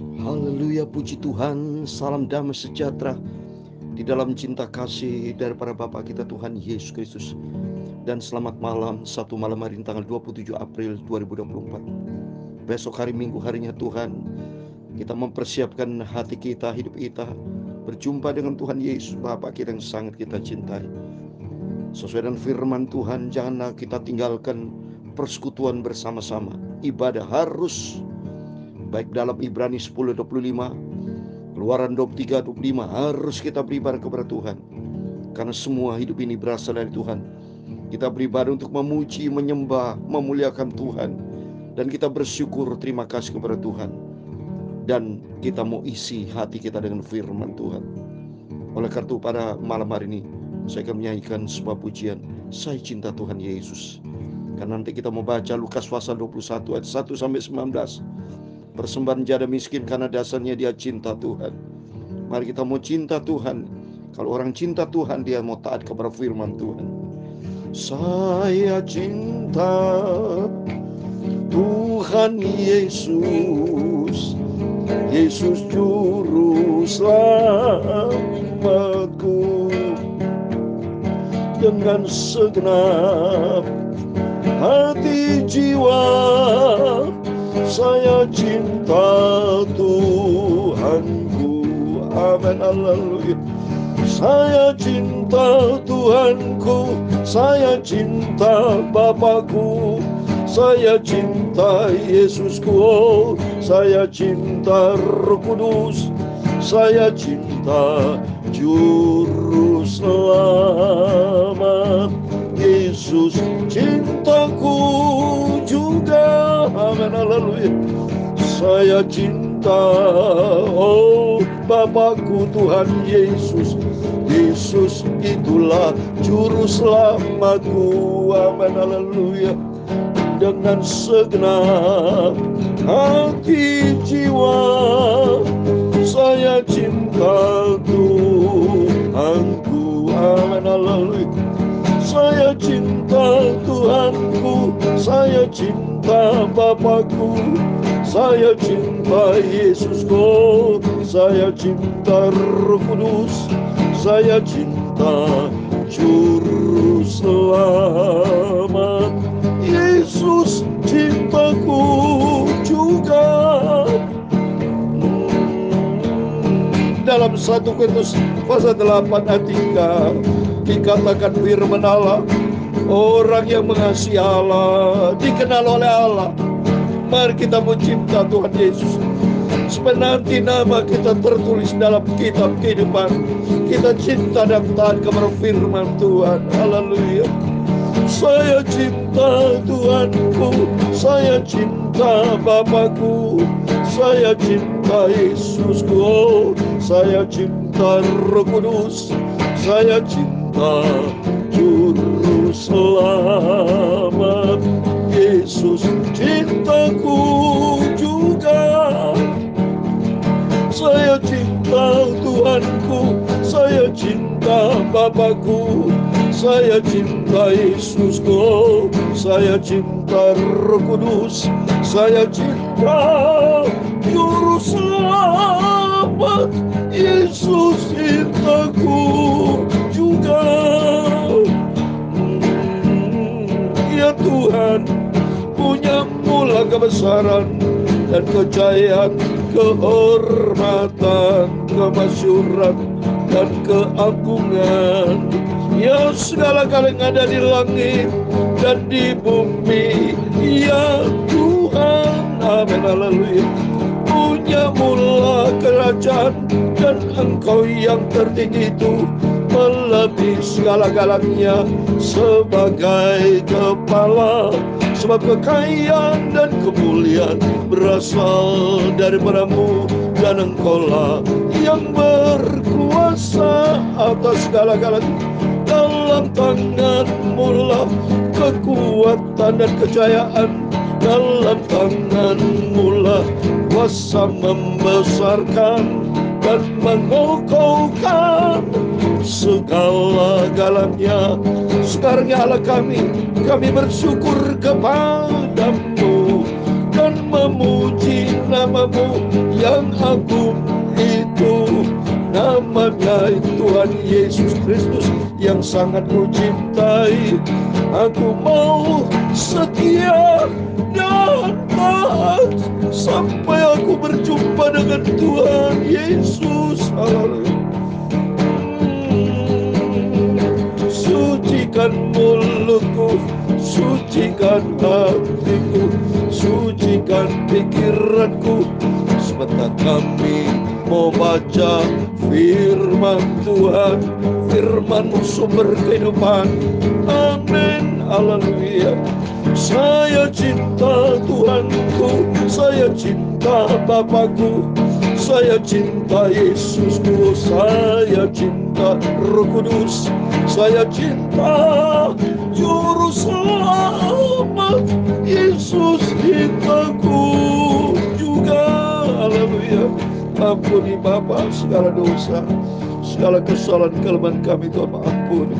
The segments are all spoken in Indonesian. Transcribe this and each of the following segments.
Haleluya, puji Tuhan, salam damai sejahtera di dalam cinta kasih daripada Bapa kita Tuhan Yesus Kristus. Dan selamat malam, satu malam hari ini tanggal 27 April 2024. Besok hari Minggu, harinya Tuhan. Kita mempersiapkan hati kita, hidup kita, berjumpa dengan Tuhan Yesus, Bapa kita yang sangat kita cintai. Sesuai dengan firman Tuhan, janganlah kita tinggalkan persekutuan bersama-sama. Ibadah harus, baik dalam Ibrani 10:25, Keluaran 23:25, harus kita beribadah kepada Tuhan. Karena semua hidup ini berasal dari Tuhan. Kita beribadah untuk memuji, menyembah, memuliakan Tuhan. Dan kita bersyukur, terima kasih kepada Tuhan. Dan kita mau isi hati kita dengan firman Tuhan. Oleh karena itu pada malam hari ini saya akan menyanyikan sebuah pujian, Saya Cinta Tuhan Yesus. Karena nanti kita mau baca Lukas pasal 21 ayat 1-19. Persembahan janda miskin karena dasarnya dia cinta Tuhan. Mari kita mau cinta Tuhan. Kalau orang cinta Tuhan, dia mau taat kepada firman Tuhan. Saya cinta Tuhan Yesus, Yesus juru selamatku. Dengan segenap hati jiwa saya cinta Tuhanku. Amin, haleluya. Saya cinta Tuhanku, saya cinta Bapakku, saya cinta Yesusku, oh, saya cinta Roh Kudus, saya cinta Juru Selamat. Yesus cintaku juga. Amin, haleluya. Saya cinta, oh Bapakku Tuhan Yesus. Yesus itulah Juru Selamatku. Amin, haleluya. Dengan segenap hati jiwa saya cinta Tuhanku. Amin, haleluya. Saya cinta Tuhanku, saya cinta Bapakku, saya cinta Yesusku, saya cinta Roh Kudus, saya cinta Juru Selamat. Yesus cintaku juga. Dalam 1 Korintus pasal 8 ayat 3 dikatakan firman Allah, orang yang mengasihi Allah dikenal oleh Allah. Mari kita mencinta Tuhan Yesus supaya nanti nama kita tertulis dalam kitab kehidupan. Kita cinta dan taat kepada firman Tuhan. Haleluya. Saya cinta Tuhanku, saya cinta Bapakku, saya cinta Yesusku, oh, saya cinta Roh Kudus, saya cinta Juru Selamat. Yesus cintaku juga. Saya cinta Tuhanku, saya cinta Bapakku, saya cinta Yesusku, saya cinta Roh Kudus, saya cinta Juru Selamat. Yesus cintaku juga. Ya Tuhan, punya mula kebesaran dan kejayaan, kehormatan, kemasyuran, dan keagungan. Ya segala-galanya yang ada di langit dan di bumi. Ya Tuhan, amin, haleluya. Punya mula kerajaan dan Engkau yang tertinggi itu melebihi segala-galanya sebagai kepala. Sebab kekayaan dan kemuliaan berasal daripadamu, dan Engkaulah yang berkuasa atas segala-galanya. Dalam tangan-Mu lah kekuatan dan kejayaan, dalam tangan-Mu lah kuasa membesarkan dan mengokohkan segala-galanya. Sekarang ya Allah kami bersyukur kepadamu dan memuji nama-Mu yang agung itu namanya Tuhan Yesus Kristus yang sangat ku cintai. Aku mau setia dan taat sampai aku berjumpa dengan Tuhan Yesus. Haleluya. Sucikan mulutku, sucikan hatiku, sucikan pikiranku. Sebentar kami mau baca firman Tuhan, firman sumber kehidupan. Amin, haleluya. Saya cinta Tuhanku, saya cinta Bapakku, saya cinta Yesusku, saya cinta Roh Kudus, saya cinta Juru Selamat Yesus cintaku juga. Haleluya. Ampuni Bapa segala dosa, segala kesalahan kelemahan kami, Tuhan ampuni.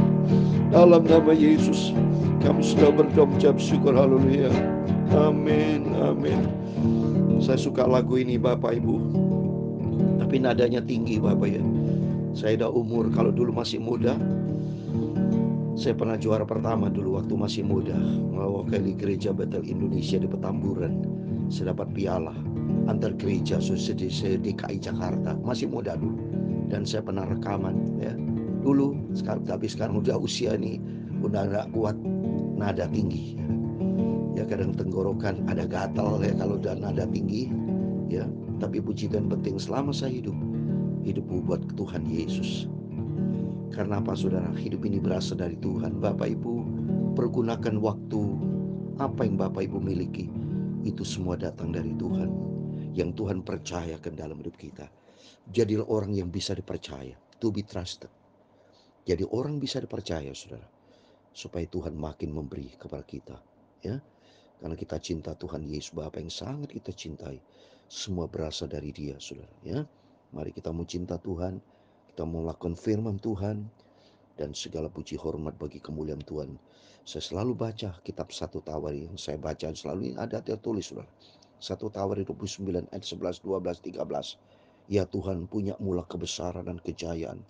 Dalam nama Yesus kami sudah berdoa mengucap syukur. Haleluya. Amin, amin. Saya suka lagu ini Bapak Ibu, tapi nadanya tinggi Bapak ya. Saya udah umur, kalau dulu masih muda, saya pernah juara pertama dulu waktu masih muda, mewakili gereja Betel Indonesia di Petamburan. Saya dapat piala antar gereja DKI Jakarta, masih muda dulu. Dan saya pernah rekaman ya dulu, sekarang tapi sekarang udah usia nih, udah gak kuat nada tinggi ya, kadang tenggorokan ada gatal ya kalau udah nada tinggi ya. Tapi puji Tuhan, penting selama saya hidupku buat Tuhan Yesus. Karena apa saudara? Hidup ini berasal dari Tuhan. Bapak Ibu pergunakan waktu apa yang Bapak Ibu miliki, itu semua datang dari Tuhan, yang Tuhan percayakan dalam hidup kita. Jadilah orang yang bisa dipercaya, to be trusted. Jadi orang bisa dipercaya saudara, supaya Tuhan makin memberi kepada kita ya. Karena kita cinta Tuhan Yesus Bapa yang sangat kita cintai. Semua berasal dari Dia saudara ya. Mari kita mau cinta Tuhan, kita mau lakukan firman Tuhan, dan segala puji hormat bagi kemuliaan Tuhan. Saya selalu baca kitab 1 Tawari, yang saya baca selalu ini ada tertulis saudara. 1 Tawari 29 ayat 11, 12, 13. Ya Tuhan, punya mula kebesaran dan kejayaan,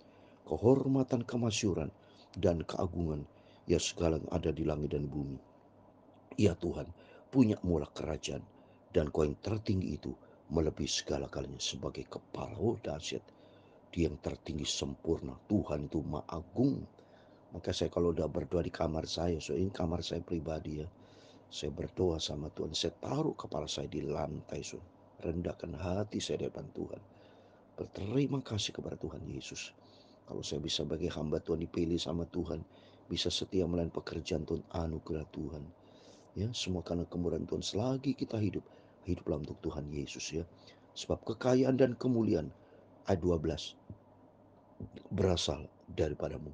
kehormatan, kemasyuran, dan keagungan, ya segala yang ada di langit dan bumi. Ya Tuhan, punya mula kerajaan, dan Kau yang tertinggi itu melebihi segala galanya sebagai kepala. Oh dahsyat, Dia yang tertinggi sempurna. Tuhan itu Maha Agung. Maka saya kalau udah berdoa di kamar saya, so ini kamar saya pribadi ya, saya berdoa sama Tuhan, saya taruh kepala saya di lantai, so rendahkan hati saya di depan Tuhan, berterima kasih kepada Tuhan Yesus. Kalau saya bisa bagi hamba Tuhan, dipilih sama Tuhan, bisa setia melayani pekerjaan Tuhan, anugerah Tuhan. Ya, semua karena kemurahan Tuhan. Selagi kita hiduplah untuk Tuhan Yesus ya. Sebab kekayaan dan kemuliaan, ayat 12, berasal daripadamu,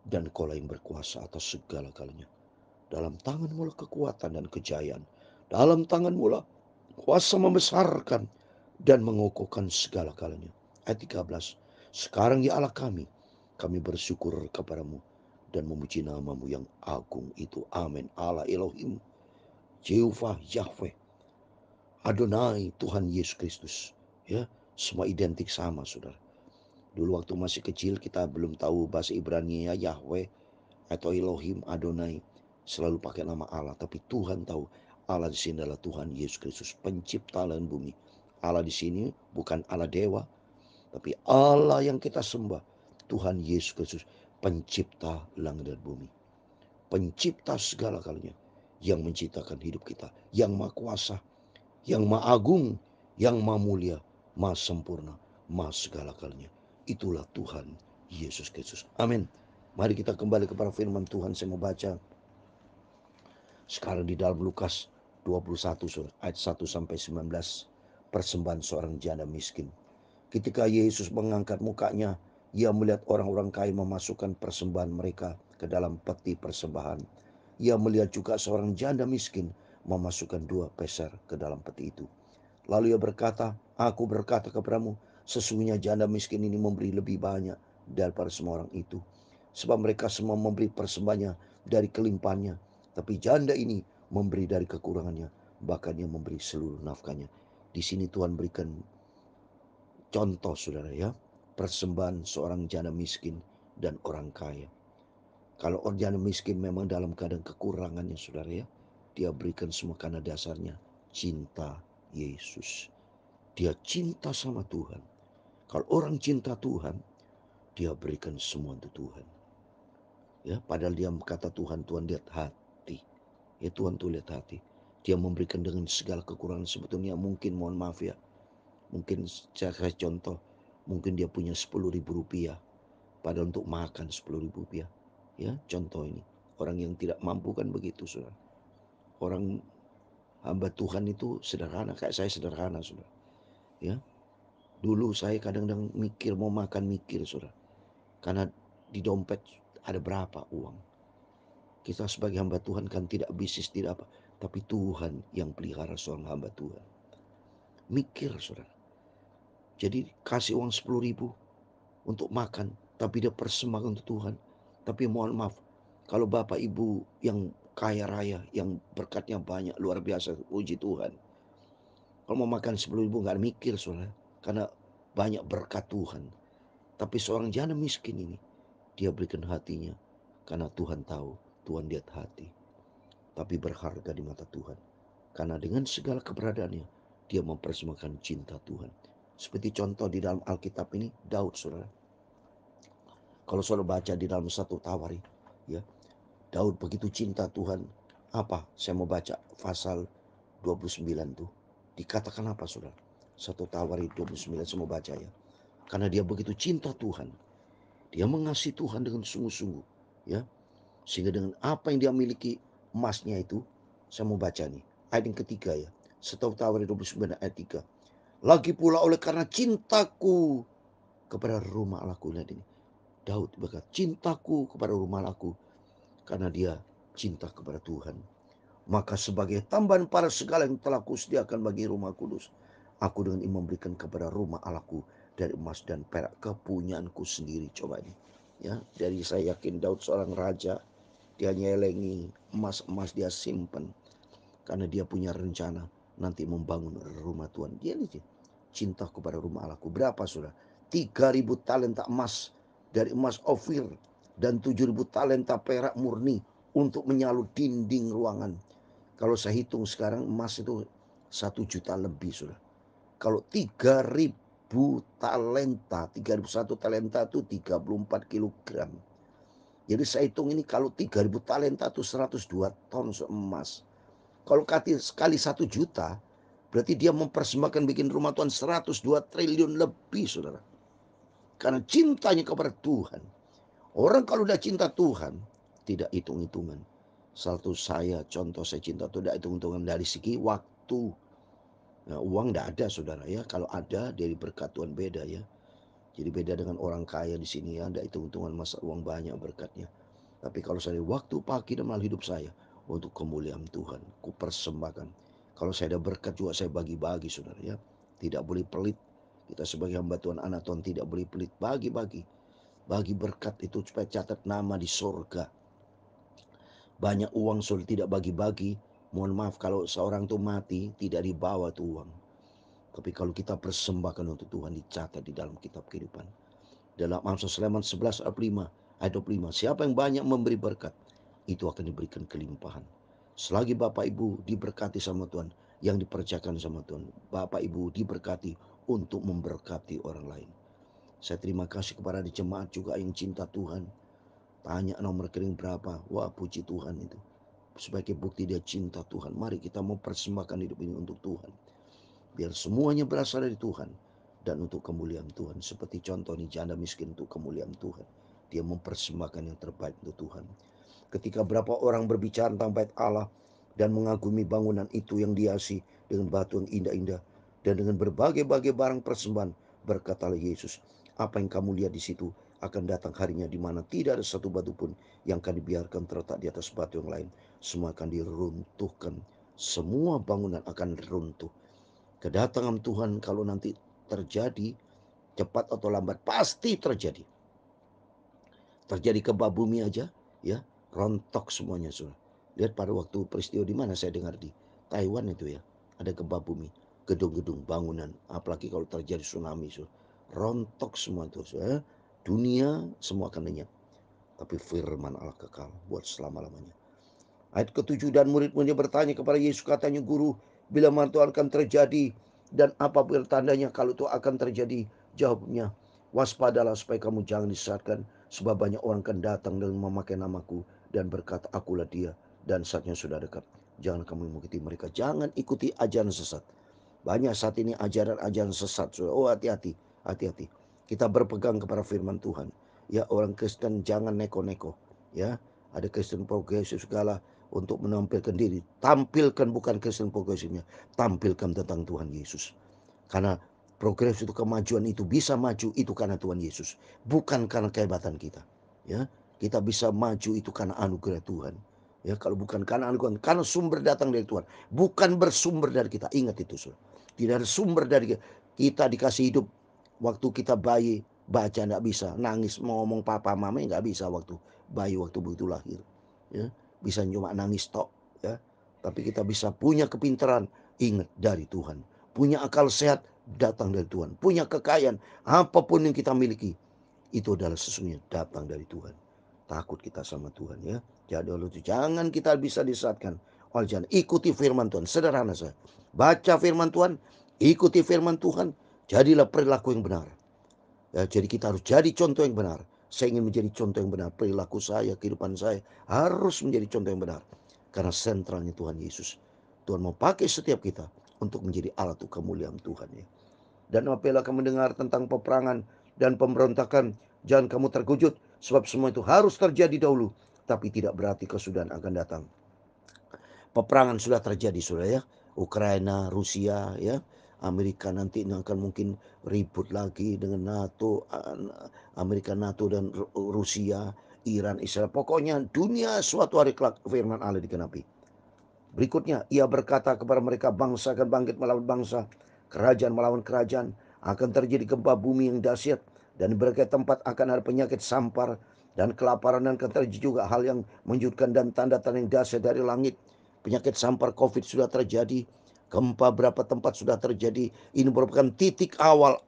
dan Kaulah yang berkuasa atas segala-galanya. Dalam tanganmu lah kekuatan dan kejayaan. Dalam tanganmu lah kuasa membesarkan dan mengokohkan segala-galanya. Ayat 13, sekarang ya Allah kami bersyukur kepadamu dan memuji namamu yang agung itu. Amin. Allah Elohim, Jehovah Yahweh, Adonai, Tuhan Yesus Kristus. Ya, semua identik sama saudara. Dulu waktu masih kecil kita belum tahu bahasa Ibrani ya, Yahweh atau Elohim, Adonai, selalu pakai nama Allah. Tapi Tuhan tahu Allah di sini adalah Tuhan Yesus Kristus, pencipta langit bumi. Allah di sini bukan Allah dewa, tapi Allah yang kita sembah, Tuhan Yesus Kristus, pencipta langit dan bumi, pencipta segala-galanya, yang menciptakan hidup kita, yang maha kuasa, yang maha agung, yang maha mulia, maha sempurna, maha segala-galanya. Itulah Tuhan Yesus Kristus. Amin. Mari kita kembali kepada firman Tuhan. Saya mau baca sekarang di dalam Lukas 21 ayat 1 sampai 19. Persembahan seorang janda miskin. Ketika Yesus mengangkat mukanya, Ia melihat orang-orang kaya memasukkan persembahan mereka ke dalam peti persembahan. Ia melihat juga seorang janda miskin memasukkan 2 peser ke dalam peti itu. Lalu Ia berkata, aku berkata kepadamu, sesungguhnya janda miskin ini memberi lebih banyak daripada semua orang itu. Sebab mereka semua memberi persembahannya dari kelimpahannya, tapi janda ini memberi dari kekurangannya, bahkan ia memberi seluruh nafkahnya. Di sini Tuhan berikan Contoh saudara ya, persembahan seorang janda miskin dan orang kaya. Kalau orang janda miskin memang dalam keadaan kekurangannya saudara ya, dia berikan semua karena dasarnya cinta Yesus. Dia cinta sama Tuhan. Kalau orang cinta Tuhan, dia berikan semua untuk Tuhan. Ya, padahal dia kata Tuhan, Tuhan lihat hati. Ya Tuhan tuh lihat hati. Dia memberikan dengan segala kekurangan sebetulnya mungkin mohon maaf ya. Mungkin saya kasih contoh, mungkin dia punya 10.000 rupiah. Padahal untuk makan 10.000 rupiah. Ya contoh ini. Orang yang tidak mampu kan begitu saudara. Orang hamba Tuhan itu sederhana, kayak saya sederhana saudara. Ya, dulu saya kadang-kadang mikir mau makan mikir saudara. Karena di dompet ada berapa uang. Kita sebagai hamba Tuhan kan tidak bisnis, tidak apa. Tapi Tuhan yang pelihara seorang hamba Tuhan. Mikir saudara. Jadi kasih uang 10.000 untuk makan. Tapi dia persembahkan untuk Tuhan. Tapi mohon maaf. Kalau Bapak Ibu yang kaya raya, yang berkatnya banyak, luar biasa, puji Tuhan. Kalau mau makan 10.000 gak mikir saudara. Karena banyak berkat Tuhan. Tapi seorang janda miskin ini, dia berikan hatinya. Karena Tuhan tahu, Tuhan lihat hati. Tapi berharga di mata Tuhan. Karena dengan segala keberadaannya, dia mempersembahkan cinta Tuhan. Seperti contoh di dalam Alkitab ini, Daud saudara. Kalau saudara baca di dalam 1 Tawari, ya, Daud begitu cinta Tuhan. Apa? Saya mau baca pasal 29 tuh. Dikatakan apa saudara? 1 Tawari 29 saya mau baca ya. Karena dia begitu cinta Tuhan. Dia mengasihi Tuhan dengan sungguh-sungguh. Ya, sehingga dengan apa yang dia miliki, emasnya itu, saya mau baca nih. Ayat yang ketiga ya. 1 Tawari 29 ayat 3. Lagi pula oleh karena cintaku kepada rumah Allahku. Lihat ini. Daud berkata, cintaku kepada rumah Allahku. Karena dia cinta kepada Tuhan. Maka sebagai tambahan pada segala yang telah kusediakan bagi rumah kudus, aku dengan ini memberikan kepada rumah Allahku dari emas dan perak kepunyaanku sendiri. Coba ini. Ya, dari saya yakin Daud seorang raja, dia nyelengi emas-emas dia simpan. Karena dia punya rencana nanti membangun rumah Tuhan. Dia ini cinta kepada rumah Allahku. Berapa sudah? 3.000 talenta emas dari emas Ofir dan 7.000 talenta perak murni untuk menyalut dinding ruangan. Kalau saya hitung sekarang emas itu 1 juta lebih sudah. Kalau 3.000 talenta, 3.001 talenta itu 34 kilogram. Jadi saya hitung ini kalau 3.000 talenta itu 102 ton emas. Kalau sekali 1 juta, berarti dia mempersembahkan bikin rumah Tuhan 102 triliun lebih saudara. Karena cintanya kepada Tuhan. Orang kalau udah cinta Tuhan, tidak hitung-hitungan. Satu contoh saya cinta itu tidak hitung-hitungan dari segi waktu. Nah, uang tidak ada saudara ya. Kalau ada dari berkat Tuhan beda ya. Jadi beda dengan orang kaya di sini ya. Tidak hitung-hitungan masa uang banyak berkatnya. Tapi kalau saya waktu pagi dan malam hidup saya untuk kemuliaan Tuhan, ku persembahkan. Kalau saya ada berkat juga saya bagi-bagi saudara ya. Tidak boleh pelit. Kita sebagai hamba Tuhan, anak Tuhan tidak boleh pelit. Bagi-bagi. Bagi berkat itu supaya catat nama di sorga. Banyak uang sudah tidak bagi-bagi. Mohon maaf kalau seorang itu mati tidak dibawa tuh uang. Tapi kalau kita persembahkan untuk Tuhan dicatat di dalam kitab kehidupan. Dalam Amsal Sulaiman 11 ayat 5 ayat 25. Siapa yang banyak memberi berkat, itu akan diberikan kelimpahan. Selagi Bapak Ibu diberkati sama Tuhan, yang dipercayakan sama Tuhan, Bapak Ibu diberkati untuk memberkati orang lain. Saya terima kasih kepada di jemaat juga yang cinta Tuhan. Tanya nomor rekening berapa. Wah, puji Tuhan itu. Sebagai bukti dia cinta Tuhan. Mari kita mempersembahkan hidup ini untuk Tuhan. Biar semuanya berasal dari Tuhan. Dan untuk kemuliaan Tuhan. Seperti contoh nih janda miskin untuk kemuliaan Tuhan. Dia mempersembahkan yang terbaik untuk Tuhan. Ketika berapa orang berbicara tentang bait Allah. Dan mengagumi bangunan itu yang dihiasi dengan batu yang indah-indah. Dan dengan berbagai-bagai barang persembahan. Berkatalah Yesus. Apa yang kamu lihat di situ akan datang harinya di mana tidak ada satu batu pun yang akan dibiarkan terletak di atas batu yang lain. Semua akan diruntuhkan. Semua bangunan akan runtuh. Kedatangan Tuhan kalau nanti terjadi, cepat atau lambat pasti terjadi. Terjadi gempa bumi aja, ya, rontok semuanya sudah. Lihat pada waktu peristiwa di mana saya dengar di Taiwan itu ya, ada gempa bumi. gedung-gedung bangunan, apalagi kalau terjadi tsunami, rontok semua tuh, dunia semua akan lenyap. Tapi firman Allah kekal buat selama-lamanya. Ayat ke-7, dan murid-muridnya bertanya kepada Yesus, katanya, Guru, bila mana itu akan terjadi dan apa tandanya kalau itu akan terjadi? Jawabnya, waspadalah supaya kamu jangan disesatkan, sebab banyak orang akan datang dan memakai namaku dan berkata, akulah dia, dan saatnya sudah dekat. Jangan kamu mengikuti mereka, jangan ikuti ajaran sesat. Banyak saat ini ajaran-ajaran sesat. Oh, hati-hati, hati-hati. Kita berpegang kepada firman Tuhan. Ya, orang Kristen jangan neko-neko. Ya, ada Kristen progresif segala untuk menampilkan diri. Tampilkan bukan Kristen progresifnya, tampilkan tentang Tuhan Yesus. Karena progres itu, kemajuan itu bisa maju itu karena Tuhan Yesus, bukan karena kehebatan kita. Ya, kita bisa maju itu karena anugerah Tuhan. Ya, kalau bukan karena anugerah, karena sumber datang dari Tuhan, bukan bersumber dari kita. Ingat itu, Saudara. Tidak ada sumber dari kita. Kita dikasih hidup waktu kita bayi, baca enggak bisa, nangis mau ngomong papa mama enggak bisa waktu bayi, waktu begitu lahir. Ya, bisa cuma nangis tok, ya. Tapi kita bisa punya kepintaran, ingat dari Tuhan. Punya akal sehat, datang dari Tuhan. Punya kekayaan, apapun yang kita miliki, itu adalah sesungguhnya datang dari Tuhan. Takut kita sama Tuhan, ya. Jadi jangan kita bisa disesatkan oleh jangan. Ikuti firman Tuhan, sederhana saja. Baca firman Tuhan, ikuti firman Tuhan, jadilah perilaku yang benar. Ya, jadi kita harus jadi contoh yang benar. Saya ingin menjadi contoh yang benar. Perilaku saya, kehidupan saya harus menjadi contoh yang benar. Karena sentralnya Tuhan Yesus. Tuhan mau pakai setiap kita untuk menjadi alat untuk kemuliaan Tuhan, ya. Dan apabila kamu mendengar tentang peperangan dan pemberontakan, jangan kamu terkejut, sebab semua itu harus terjadi dahulu, tapi tidak berarti kesudahan akan datang. Peperangan sudah terjadi, sudah, ya. Ukraina, Rusia, ya. Amerika nanti akan mungkin ribut lagi dengan NATO, Amerika, NATO dan Rusia, Iran, Israel. Pokoknya dunia suatu hari kelak firman Allah digenapi. Berikutnya, ia berkata kepada mereka, bangsa akan bangkit melawan bangsa, kerajaan melawan kerajaan, akan terjadi gempa bumi yang dahsyat, dan di berbagai tempat akan ada penyakit sampar dan kelaparan, dan akan terjadi juga hal yang menunjukkan dan tanda-tanda yang dahsyat dari langit. Penyakit sampar COVID sudah terjadi, gempa berapa tempat sudah terjadi. Ini merupakan titik awal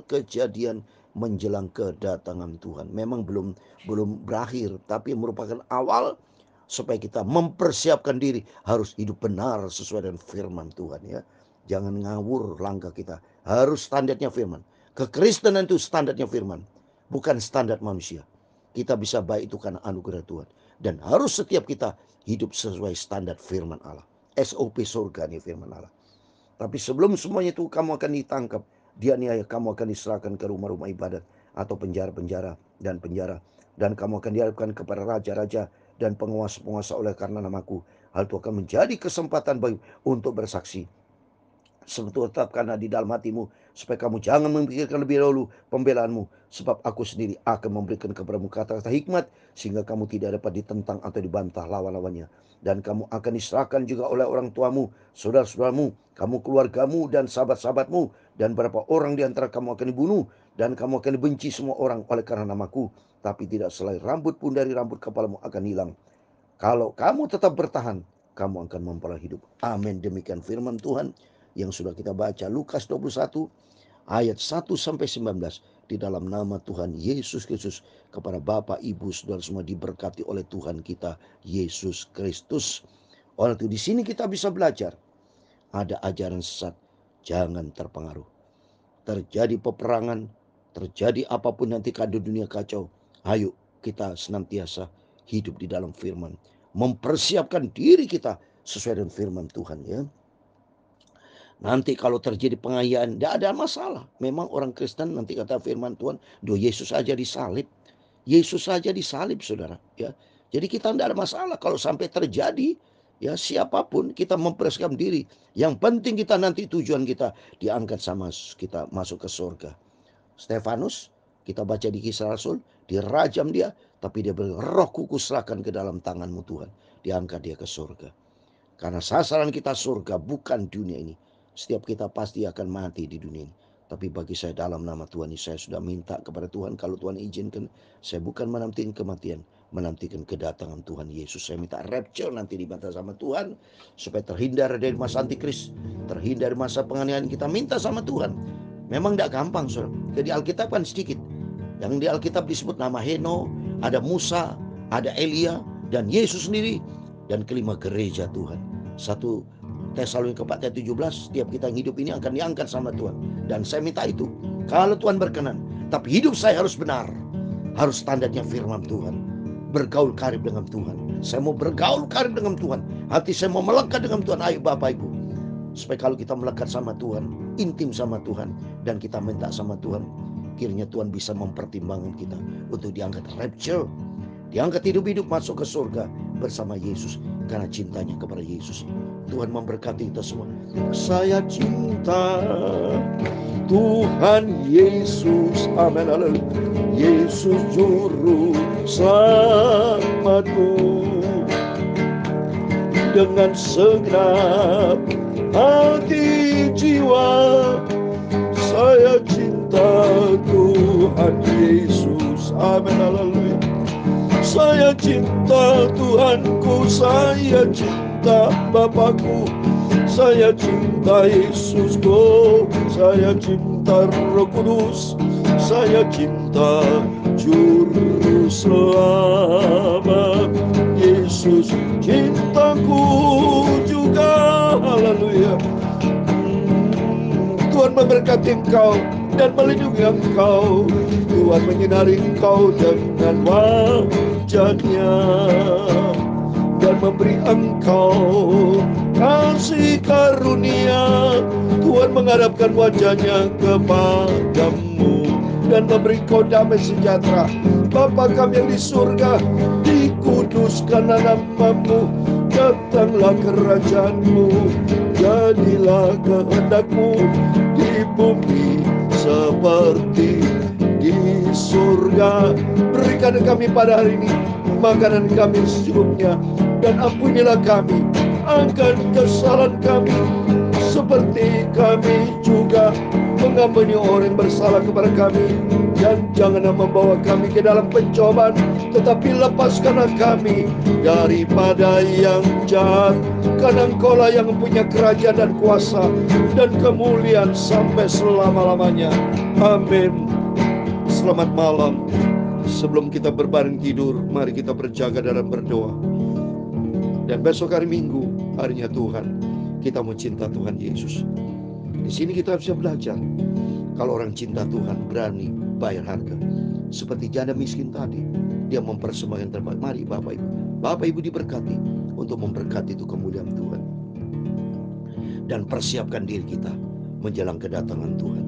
kejadian menjelang kedatangan Tuhan. Memang belum berakhir, tapi merupakan awal supaya kita mempersiapkan diri, harus hidup benar sesuai dengan firman Tuhan, ya. Jangan ngawur langkah kita, harus standarnya firman. Kekristenan itu standarnya firman, bukan standar manusia. Kita bisa baik itu karena anugerah Tuhan, dan harus setiap kita hidup sesuai standar firman Allah. SOP surga nih firman Allah. Tapi sebelum semuanya itu kamu akan ditangkap, dianiaya, kamu akan diserahkan ke rumah-rumah ibadat atau penjara-penjara dan penjara, dan kamu akan dihadapkan kepada raja-raja dan penguasa-penguasa oleh karena namaku. Hal itu akan menjadi kesempatan bagi untuk bersaksi. Sebetulnya tetapkanlah di dalam hatimu, supaya kamu jangan memikirkan lebih dahulu pembelaanmu, sebab aku sendiri akan memberikan kepadamu kata-kata hikmat, sehingga kamu tidak dapat ditentang atau dibantah lawan-lawannya. Dan kamu akan diserahkan juga oleh orang tuamu, saudara-saudaramu, kamu, keluargamu, dan sahabat-sahabatmu, dan berapa orang di antara kamu akan dibunuh, dan kamu akan dibenci semua orang oleh karena namaku. Tapi tidak selai rambut pun dari rambut kepalamu akan hilang. Kalau kamu tetap bertahan, kamu akan memperoleh hidup. Amin. Demikian firman Tuhan yang sudah kita baca, Lukas 21 ayat 1-19. Di dalam nama Tuhan Yesus Kristus, kepada Bapak, Ibu, Saudara semua diberkati oleh Tuhan kita Yesus Kristus. Oleh itu di sini kita bisa belajar, ada ajaran sesat, jangan terpengaruh. Terjadi peperangan, terjadi apapun nanti keadaan dunia kacau, ayo kita senantiasa hidup di dalam firman, mempersiapkan diri kita sesuai dengan firman Tuhan, ya. Nanti kalau terjadi pengayaan, tidak ada masalah. Memang orang Kristen nanti kata firman Tuhan, do Yesus aja disalib. Yesus saja disalib, saudara. Ya, jadi kita tidak ada masalah kalau sampai terjadi. Ya, siapapun kita mempersiapkan diri. Yang penting kita nanti tujuan kita diangkat sama kita masuk ke surga. Stefanus, kita baca di Kisah Rasul, dirajam dia, tapi dia bilang, roh kuku serahkan ke dalam tanganmu Tuhan. Diangkat dia ke surga. Karena sasaran kita surga, bukan dunia ini. Setiap kita pasti akan mati di dunia ini. Tapi bagi saya dalam nama Tuhan ini, saya sudah minta kepada Tuhan, kalau Tuhan izinkan, saya bukan menanti kematian, menantikan kedatangan Tuhan Yesus. Saya minta rapture nanti dibantah sama Tuhan, supaya terhindar dari masa antikris, terhindar dari masa penganiayaan. Kita minta sama Tuhan. Memang tidak gampang, saudara. Jadi Alkitab kan sedikit. Yang di Alkitab disebut nama Heno, ada Musa, ada Elia, dan Yesus sendiri, dan kelima gereja Tuhan. 1 Tesalonika 4 ayat 17, setiap kita yang hidup ini akan diangkat sama Tuhan. Dan saya minta itu, kalau Tuhan berkenan. Tapi hidup saya harus benar, harus standarnya firman Tuhan. Bergaul karib dengan Tuhan. Saya mau bergaul karib dengan Tuhan. Hati saya mau melekat dengan Tuhan. Ayo Bapak Ibu, supaya kalau kita melekat sama Tuhan, intim sama Tuhan, dan kita minta sama Tuhan, kiranya Tuhan bisa mempertimbangkan kita untuk diangkat rapture, diangkat hidup-hidup masuk ke surga bersama Yesus, karena cintanya kepada Yesus. Tuhan memberkati kita semua. Saya cinta Tuhan Yesus, amin, haleluya. Yesus juru selamatku, dengan segenap hati jiwa saya cinta Tuhan Yesus, amin, haleluya. Saya cinta Tuhanku, saya cinta Bapakku, saya cinta Yesusku, saya cinta Roh Kudus, saya cinta Juru Selamat Yesus, cintaku juga, haleluya. Tuhan memberkati engkau dan melindungi engkau. Tuhan menyinari engkau dengan wajahnya dan memberi engkau kasih karunia. Tuhan menghadapkan wajahnya kepadamu dan memberi kau damai sejahtera. Bapa kami yang di surga, dikuduskanlah namamu, datanglah kerajaanmu, jadilah kehendakmu di bumi seperti di surga. Berikan kami pada hari ini makanan kami secukupnya, dan ampunilah kami akan kesalahan kami, seperti kami juga mengampuni orang yang bersalah kepada kami. Dan janganlah membawa kami ke dalam pencobaan, tetapi lepaskanlah kami daripada yang jahat. Karena Engkaulah yang mempunyai kerajaan dan kuasa dan kemuliaan sampai selama-lamanya. Amin. Selamat malam. Sebelum kita berbaring tidur, mari kita berjaga dalam berdoa. Dan besok hari Minggu, harinya Tuhan, kita mau cinta Tuhan Yesus. Di sini kita bisa belajar, kalau orang cinta Tuhan berani bayar harga. Seperti janda miskin tadi, dia mempersembahkan terbaik. Mari Bapak Ibu, Bapak Ibu diberkati untuk memberkati itu kemuliaan Tuhan. Dan persiapkan diri kita menjelang kedatangan Tuhan.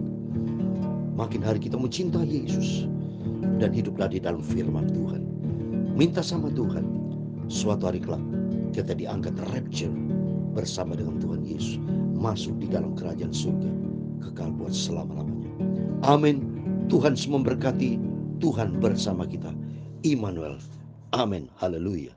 Makin hari kita mencinta Yesus dan hiduplah di dalam firman Tuhan. Minta sama Tuhan, suatu hari kelak kita diangkat rapture bersama dengan Tuhan Yesus, masuk di dalam kerajaan surga kekal buat selama-lamanya. Amin. Tuhan memberkati, Tuhan bersama kita. Immanuel. Amin. Haleluya.